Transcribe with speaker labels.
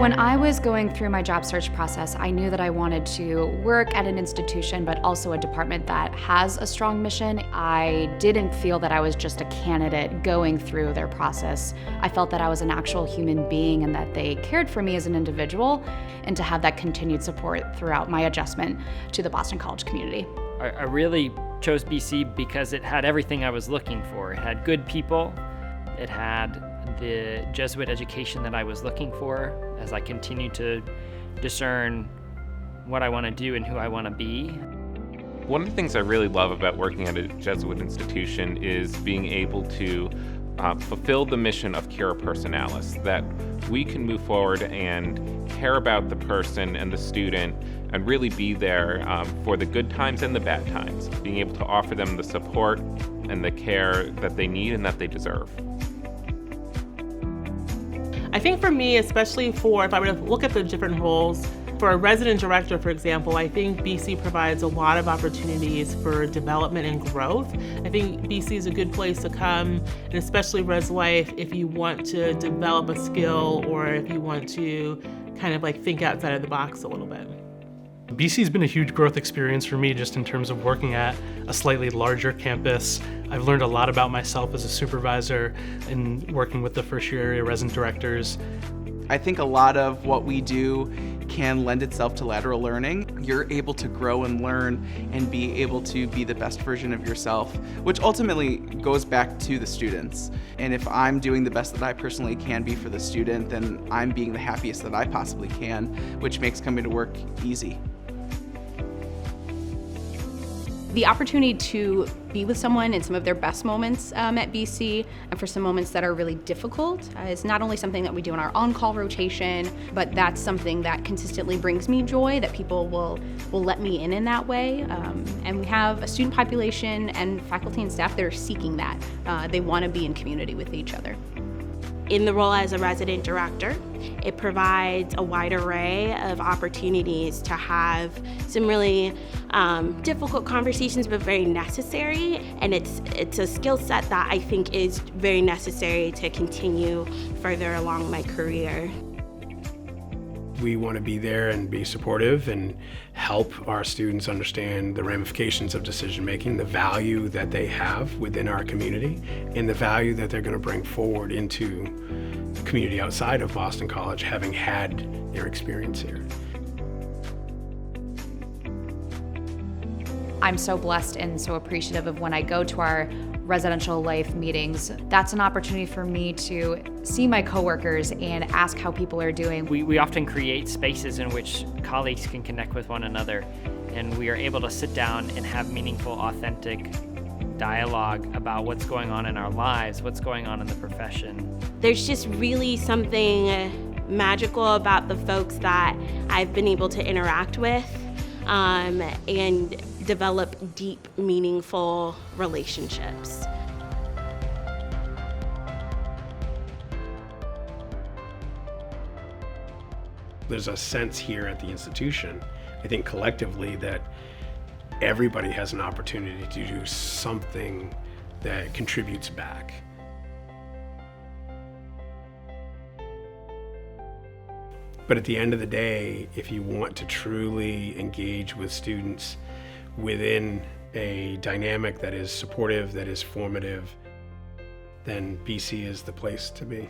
Speaker 1: When I was going through my job search process, I knew that I wanted to work at an institution, but also a department that has a strong mission. I didn't feel that I was just a candidate going through their process. I felt that I was an actual human being and that they cared for me as an individual, and to have that continued support throughout my adjustment to the Boston College community.
Speaker 2: I really chose BC because it had everything I was looking for. It had good people. It had the Jesuit education that I was looking for as I continue to discern what I want to do and who I want to be.
Speaker 3: One of the things I really love about working at a Jesuit institution is being able to fulfill the mission of Cura Personalis, that we can move forward and care about the person and the student and really be there for the good times and the bad times, being able to offer them the support and the care that they need and that they deserve.
Speaker 4: I think for me, especially if I were to look at the different roles, for a resident director, for example, I think BC provides a lot of opportunities for development and growth. I think BC is a good place to come, and especially Res Life, if you want to develop a skill or if you want to kind of like think outside of the box a little bit.
Speaker 5: BC's been a huge growth experience for me just in terms of working at a slightly larger campus. I've learned a lot about myself as a supervisor and working with the first year area resident directors.
Speaker 6: I think a lot of what we do can lend itself to lateral learning. You're able to grow and learn and be able to be the best version of yourself, which ultimately goes back to the students. And if I'm doing the best that I personally can be for the student, then I'm being the happiest that I possibly can, which makes coming to work easy.
Speaker 7: The opportunity to be with someone in some of their best moments at BC and for some moments that are really difficult is not only something that we do in our on-call rotation, but that's something that consistently brings me joy, that people will let me in that way. And we have a student population and faculty and staff that are seeking that. They want to be in community with each other.
Speaker 8: In the role as a resident director, it provides a wide array of opportunities to have some really difficult conversations, but very necessary. And it's a skill set that I think is very necessary to continue further along my career.
Speaker 9: We want to be there and be supportive and help our students understand the ramifications of decision making, the value that they have within our community, and the value that they're going to bring forward into the community outside of Boston College, having had their experience here.
Speaker 1: I'm so blessed and so appreciative of when I go to our residential life meetings. That's an opportunity for me to see my coworkers and ask how people are doing.
Speaker 2: We often create spaces in which colleagues can connect with one another, and we are able to sit down and have meaningful, authentic dialogue about what's going on in our lives, what's going on in the profession.
Speaker 8: There's just really something magical about the folks that I've been able to interact with and develop deep, meaningful relationships.
Speaker 9: There's a sense here at the institution, I think collectively, that everybody has an opportunity to do something that contributes back. But at the end of the day, if you want to truly engage with students within a dynamic that is supportive, that is formative, then BC is the place to be.